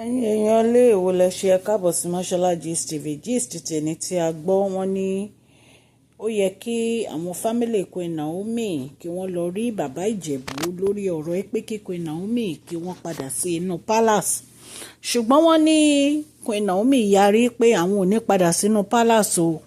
ẹ̀yin èèyàn lé èwo lẹ ṣe ẹ káàbọ̀ sí Mashola Gist TV. Gist tèmi tí a gbọ́ wọn ní ó yẹ kí àwọn fámílì Queen Naomi kí wọ́n lọ rí bàbá Ìjẹ̀bú lórí ọ̀rọ̀ pé kí Queen Naomi kí wọ́n padà sí inú palace, ṣùgbọ́n wọ́n ní Queen Naomi yarí pé àwọn ò ní padà sínú palace o,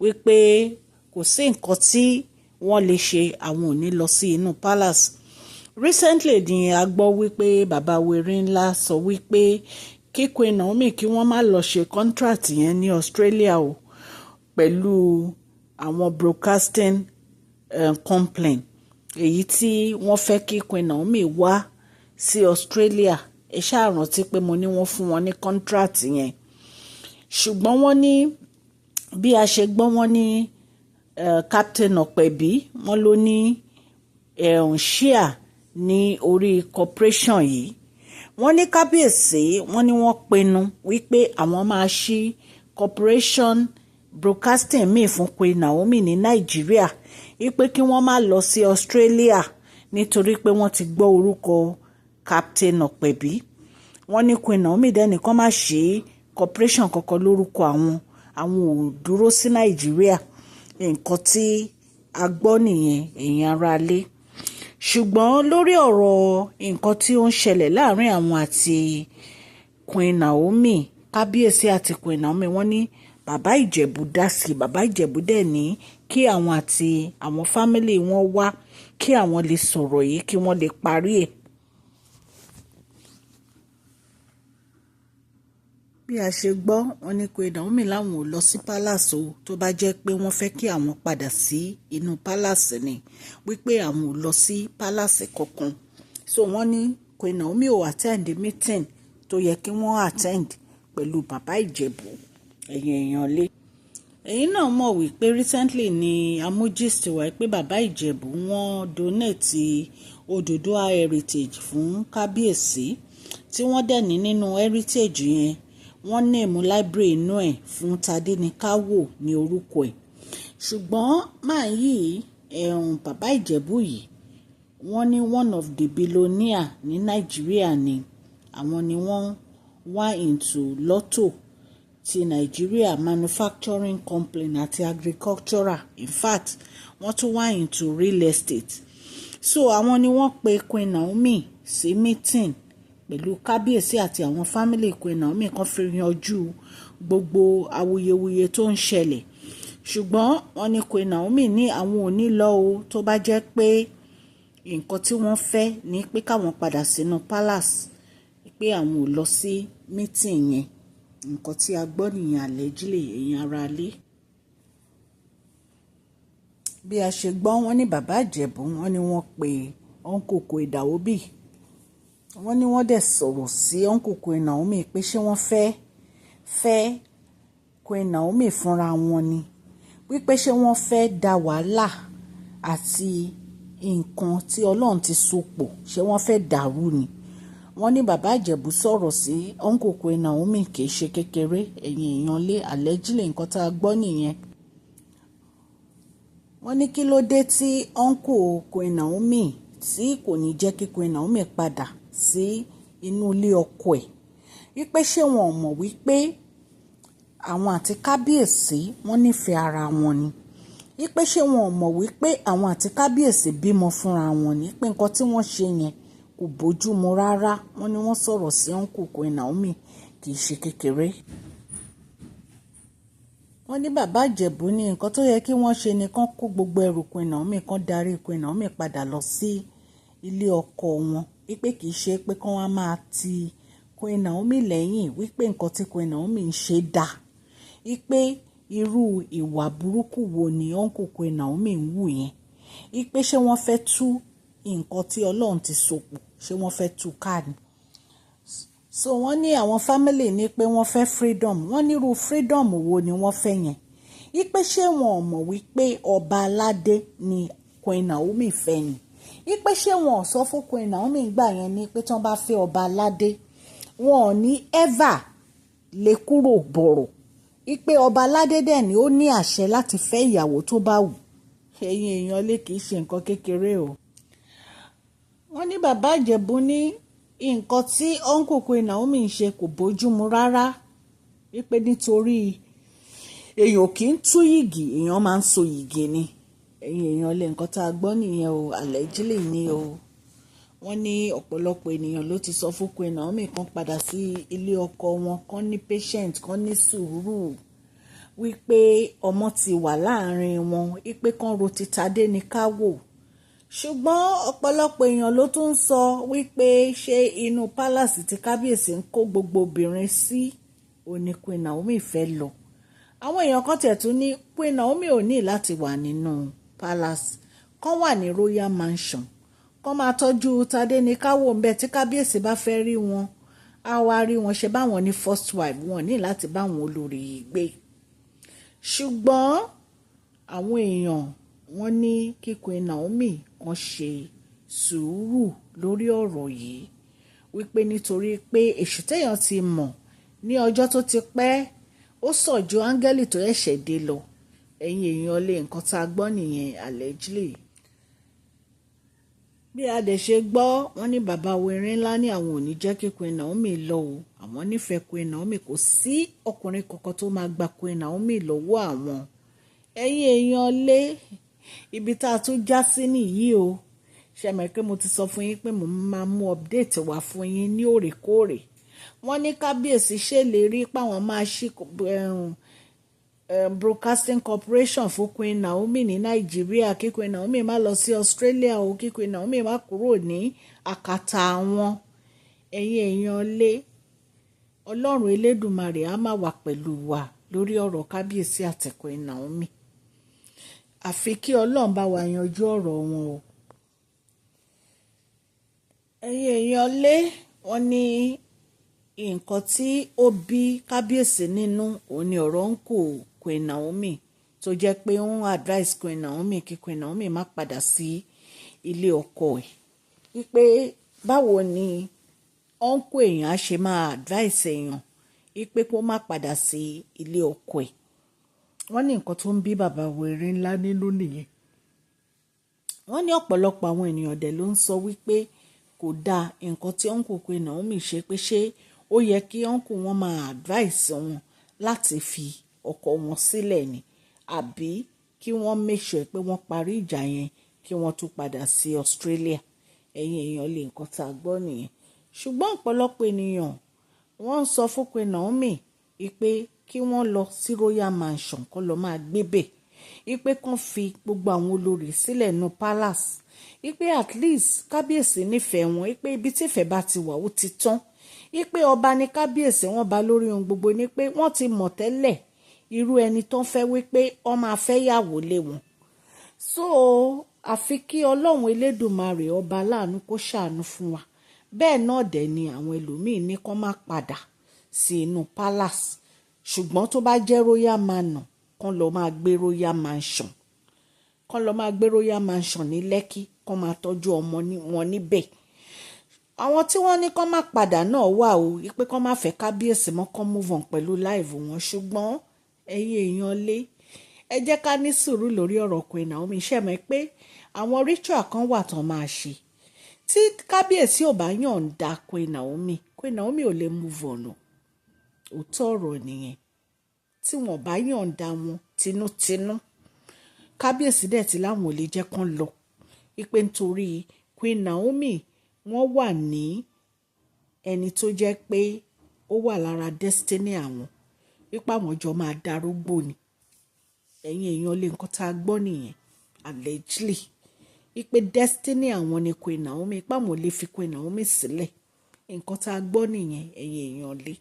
wípé kò sí nǹkan tí wọ́n lè ṣe, àwọn ò ní lọ sí inú palace. Recently ni a gbọ́ wípé bàbá wèrè ńlá sọ wípé kí Queen Naomi kí wọ́n má lọ ṣe contract yẹn ní Australia o, pẹ̀lú àwọn broadcasting complaint èyí tí wọ́n fẹ́ kí Queen Naomi wá sí Australia. Ẹ ṣáà rántí pé mo ní wọ́n fún wọn ní contract yẹn, ṣùgbọ́n wọ́n ní bí a ṣe gbọ́ wọ́n ní Captain Ọ̀pẹ̀bí wọ́n ló ní share ní orí corporation yìí. Wọ́n ní kábíyèsí wọ́n ní wọ́n pinnu wípé àwọn máa ṣí corporation broadcasting míì fún Queen Naomi ní Nàìjíríà, wípé kí wọ́n má lọ sí Australia nítorí pé wọ́n ti gbọ́ orúkọ Captain Ọ̀pẹ̀bí. Wọ́n ní Queen Naomi dẹ́nìkan má ṣí corporation kankan lórúkọ àwọn ò dúró sí Nàìjíríà. Nǹkan tí a gbọ́ nìyẹn ẹ̀yin ará ilé. Ṣùgbọ́n lórí ọ̀rọ̀ nǹkan tí ó ń ṣẹlẹ̀ láàrin àwọn àti Queen Naomi, kábíyèsí àti Queen Naomi, wọ́n ní bàbá Ìjẹ̀bú dá sí. Bàbá Ìjẹ̀bú dẹ̀ ní kí àwọn àti àwọn fámílì wọn wá kí àwọn lè sọ̀rọ̀ yìí kí wọ́n lè parí ẹ̀. Bí a ṣe gbọ́ wọ́n ní Queen Naomi láwọn ò lọ sí palace o, tó bá jẹ́ pé wọ́n fẹ́ kí àwọn padà sí inú palace ni, wípé àwọn ò lọ sí palace kankan. So wọ́n ní Queen Naomi ò attend meeting tó yẹ kí wọ́n attend pẹ̀lú bàbá Ìjẹ̀bú. Ẹ̀yin èèyàn lé, ẹ̀yin náà mọ̀ wípé recently ni amúgist wá pé bàbá Ìjẹ̀bú wọ́n donate Odùduwà heritage fún kábíyèsí, tí wọ́n dẹ̀ ní nínú heritage yẹn wọ́n name library inú ẹ̀ fún Tadéníkáwò ní orúkọ ẹ̀. Ṣùgbọ́n máa yìí bàbá Ìjẹ̀bú yìí wọ́n ní one of the billionaire ní Nàìjíríà ni àwọn, ni wọ́n wá into lotto ti Nigeria manufacturing company àti agricultural, in fact wọ́n tún wá into real estate. So àwọn ni wọ́n pe Queen Naomi sí meeting pẹ̀lú kábíyèsí àti àwọn fámílì Queen Naomi kan fi yanjú gbogbo awuyewuye tó ń ṣẹlẹ̀. Ṣùgbọ́n wọ́n ní Queen Naomi ní àwọn ò ní lọ o, tó bá jẹ́ pé nǹkan tí wọ́n fẹ́ ní pé káwọn padà sínú palace, pé àwọn ò lọ sí meeting yẹn. Nǹkan tí a gbọ́ nìyẹn allegedly ẹ̀yin ará ilé. Bí a ṣe gbọ́ wọ́n ní bàbá Ìjẹ̀bú wọ́n ní wọ́n pe uncle Queen Naomi, wọ́n ní wọ́n dẹ̀ sọ̀rọ̀ sí uncle Queen Naomi pé ṣé wọ́n fẹ́ Queen Naomi fúnra wọn ni, wípé ṣé wọ́n fẹ́ da wàhálà àti nǹkan tí Ọlọ́run ti so pọ̀, ṣé wọ́n fẹ́ dàrú ni. Wọ́n ní bàbá Ìjẹ̀bú sọ̀rọ̀ sí uncle Queen Naomi kì í ṣe kékeré ẹ̀yin èèyàn lé, allegedly nǹkan tá a gbọ́ nìyẹn. Wọ́n ní kí ló dé tí uncle Queen Naomi tí kò ní jẹ́ kí Queen Naomi padà sí inú ilé ọkọ ẹ̀, wípé ṣé wọn ò mọ̀ wípé àwọn àti kábíyèsí wọ́n nífẹ̀ẹ́ ara wọn ni, wípé ṣé wọn ò mọ̀ wípé àwọn àti kábíyèsí bímọ fúnra wọn ni, pé nǹkan tí wọ́n ṣe yẹn kò bójú mu rárá. Wọ́n ní wọ́n sọ̀rọ̀ sí uncle Queen Naomi kì í ṣe kékeré. Wọ́n ní bàbá Ìjẹ̀bú ní nǹkan tó yẹ kí wọ́n ṣe ni kán kó gbogbo ẹrù Queen Naomi, kán darí Queen Naomi padà lọ sí ilé ọkọ wọn, wípé kì í ṣe pé kán wá máa ti Queen Naomi lẹ́yìn, wípé nǹkan tí Queen Naomi ń ṣe dá, wípé irú ìwà burúkú wo ni uncle Queen Naomi ń wù yẹn, wípé ṣé wọ́n fẹ́ tú nǹkan tí Ọlọ́run ti so pọ̀, ṣé wọ́n fẹ́ tú ká ni. So wọ́n ní àwọn family ní pé wọ́n fẹ́ freedom. Wọ́n ní irú freedom wo ni wọ́n fẹ́ yẹn, wípé ṣé wọn ò mọ̀ wípé ọba aládé ni Queen Naomi fẹ́ ni, wípé ṣé wọn ò sọ fún Queen Naomi gbà yẹn ni pé tí wọ́n bá fẹ́ ọba aládé wọn ò ní ever lè kúrò bọ̀rọ̀, wípé ọba aládé dẹ̀ ni ó ní àṣẹ láti fẹ́ ìyàwó tó bá wù. Ẹ̀yin èèyàn lé, kì í ṣe nǹkan kékeré o. Wọ́n ní bàbá Ìjẹ̀bú ní nǹkan tí uncle Queen Naomi ń ṣe kò bójúmu rárá, wípé nítorí èèyàn kì í tú yìgì, èèyàn máa ń so yìgì ni. Ẹ̀yin èèyàn lè nǹkan tá a gbọ́ nìyẹn o, allegedly ni o. Wọ́n ní ọ̀pọ̀lọpọ̀ ènìyàn ló ti sọ fún Queen Naomi kan padà sí ilé ọkọ wọn, kan ní patient, kan ní sùúrù, wípé ọmọ ti wà láàrin wọn, wípé kan ro ti Tadé ní ká wò. Ṣùgbọ́n ọ̀pọ̀lọpọ̀ èèyàn ló tún ń sọ wípé ṣé inú palace tí kábíyèsí ń kó gbogbo obìnrin sí òní Queen Naomi fẹ́ lọ. Àwọn èèyàn kan tẹ̀ tún ní Queen Naomi ò ní láti wà nínú palace, kan wà ní royal mansion, kan máa tọ́jú Tadé ní káwò ń bẹ tí kábíyèsí bá fẹ́ rí wọn á wá rí wọn, ṣe báwọn ní first wife, wọn ní láti báwọn olórí yìí gbé. Ṣùgbọ́n àwọn èèyàn wọ́n ní kí Queen Naomi kan ṣe sùúrù lórí ọ̀rọ̀ yìí, wípé nítorí pé èṣù téèyàn ti mọ̀ ní ọjọ́ tó ti pẹ́ ó sàn ju áńgẹ́lì tó ẹ̀ṣẹ̀ dé lọ. Ẹ̀yin èèyàn lè nǹkan tá a gbọ́ nìyẹn allegedly. Bí a dẹ̀ ṣe gbọ́, wọ́n ní bàbá wẹ̀rin ńlá ní àwọn ò ní jẹ́ kí Queen Naomi lọ o, àwọn nífẹ̀ẹ́ Queen Naomi, kò sí ọkùnrin kankan tó máa gba Queen Naomi lọ́wọ́ àwọn. Ẹ̀yin èèyàn lé ibi tá a tún já sí nìyí o. Ṣé mọ̀ pé mo ti sọ fún yín pé mo máa mú update wá fún yín ní òrèkóòrè. Wọ́n ní kábíyèsí ṣèlérí páwọn máa ṣí broadcasting corporation fún Queen Naomi ní Nàìjíríà, kí Queen Naomi má lọ sí Australia o, kí Queen Naomi má kúrò ní àkàtà wọn. Ẹ̀yin èèyàn lé Ọlọ́run Elédùmarè á máa wà pẹ̀lú wa lórí ọ̀rọ̀ kábíyèsí àti Queen Naomi. Àfi kí Ọlọ́run bá wa yanjú ọ̀rọ̀ wọn o. Ẹ̀yin èèyàn lé, wọ́n ní nǹkan tí ó bí kábíyèsí nínú òun ni ọ̀rọ̀ ń kó Queen Naomi, tó jẹ́ pé ó ń advice Queen Naomi kí Queen Naomi má padà sí ilé ọkọ ẹ̀, wípé báwo ni ọ̀nkù èèyàn á ṣe máa advice èèyàn wípé kó má padà sí ilé ọkọ ẹ̀. Wọ́n ní nǹkan tó ń bí bàbá wẹ̀rin ńlá nínú nìyẹn. Wọ́n ní ọ̀pọ̀lọpọ̀ àwọn ènìyàn dẹ̀ ló ń sọ wípé kò dáa nǹkan tí ọ̀nkù Queen Naomi ṣe, pé ṣé ó yẹ kí ọ̀nkù wọn máa advice wọn láti fi ọkọ wọn sílẹ̀ ni, àbí kí wọ́n make sure pé wọ́n parí ìjà yẹn kí wọ́n tún padà sí Australia. Ẹ̀yin èèyàn lè nǹkan tá a gbọ́ nìyẹn. Ṣùgbọ́n ọ̀pọ̀lọpọ̀ ènìyàn wọ́n ń sọ fún Queen Naomi pé kí wọ́n lọ sí royal mansion kó lọ máa gbébẹ̀, wípé kán fi gbogbo àwọn olórí sílẹ̀ nínú palace, wípé at least kábíyèsí nífẹ̀ẹ́ wọn, wípé ibi tí ìfẹ́ bá ti wà ó ti tán, wípé ọba ní kábíyèsí wọn bá lórí ohun gbogbo, ní pé wọ́n ti mọ̀ tẹ́lẹ̀ irú ẹni tó ń fẹ́, wípé ó máa fẹ́ yàwó lé wọn. So àfi kí Ọlọ́run Elédùmarè ọba láàánú kó ṣàánú fún wa. Bẹ́ẹ̀ náà dẹ̀ ni àwọn ẹlòmíín ní kán má padà sí inú palace, ṣùgbọ́n tó bá jẹ́ royal manor kán lọ máa gbé royal mansion, kán lọ máa gbé royal mansion ní Lẹ́kí, kán máa tọ́jú ọmọ wọn níbẹ̀. Àwọn tí wọ́n ní kán má padà náà wà o, wípé kán má fẹ́ kábíyèsí mọ́, kán move on pẹ̀lú life wọn. Ṣùgbọ́n ẹ̀yin èèyàn lé, ẹ jẹ́ ká ní sùúrù lórí ọ̀rọ̀ Queen Naomi. Ṣé mọ̀ pé àwọn ritual kan wà tán máa ṣe tí kábíyèsí ò bá yọ̀ǹda Queen Naomi ò lè move on o. Òótọ́ ọ̀rọ̀ nìyẹn. Tí wọ́n bá yọ̀ǹda wọn tinútinú, kábíyèsí dẹ̀ ti láwọn ò lè jẹ́ kán lọ, wípé nítorí Queen Naomi wọ́n wà ní ẹni tó jẹ́ pé ó wà lára destiny àwọn, wípé àwọn jọ máa darúgbó ni. Ẹ̀yin èèyàn lè nǹkan tá a gbọ́ nìyẹn allegedly, wípé destiny àwọn ni Queen Naomi, pé àwọn ò lè fi Queen Naomi sílẹ̀. Nǹkan tá a gbọ́ nìyẹn ẹ̀yin èèyàn lè.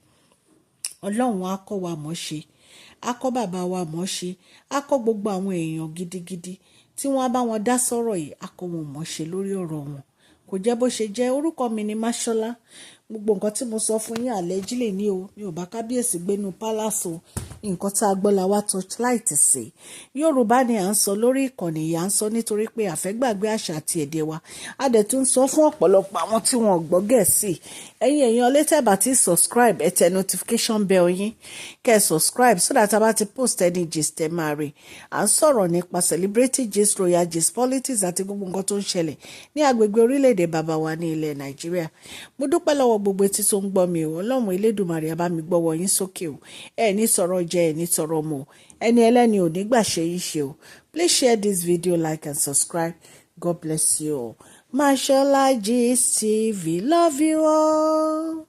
Ọlọ́run á kọ́ wa mọ̀ ṣe, á kọ́ bàbá wa mọ̀ ṣe, á kọ́ gbogbo àwọn èèyàn gidigidi tí wọ́n á bá wọn dá sọ̀rọ̀ yìí, á kọ́ wọn mọ̀ ṣe lórí ọ̀rọ̀ wọn. Kò jẹ́ bó ṣe jẹ́. Orúkọ mi ni Máṣọ́lá. gbogbo nǹkan tí mo sọ fún yín allegedly ní o, mi ò bá kábíyèsí gbénu palace o, nǹkan tá a gbọ́ la wá torchlight sí. Yorùbá ni à ń sọ lórí ìkànnì yìí, à ń sọ nítorí pé àfẹ́gbàgbé àṣà àti èdè wa, a dẹ̀ tún sọ fún ọ̀pọ̀lọpọ̀ àwọn tí wọn ò gbọ́ Gẹ̀ẹ́sì. Ẹ̀yin èèyàn létẹ̀ bá ti subscribe, ẹ tẹ notification bell yín kẹ́ ẹ subscribe so that a bá ti post any gist ẹ máa rí. À ń sọ̀rọ̀ nípa celebrity gist, royal gist, politics àti gbogbo nǹkan tó ń ṣẹlẹ̀ ní agbègbè orílẹ̀-èdè bàbá wa ní ilẹ̀ Nàìjíríà. Mo dúpẹ́ lọ́wọ́ gbogbo etí tó ń gbọ́ mi o, Ọlọ́run Elédùmarè á bá mi gbọ́wọ́ yín sókè o, ẹ ní sọ̀rọ̀ jẹ, ẹ ní sọ̀rọ̀ mọ́, ẹni ẹlẹ́ni ò ní gbà ṣe yín ṣe o. Please share this video, like and subscribe. God bless you all. Mashola Gist TV, love you all.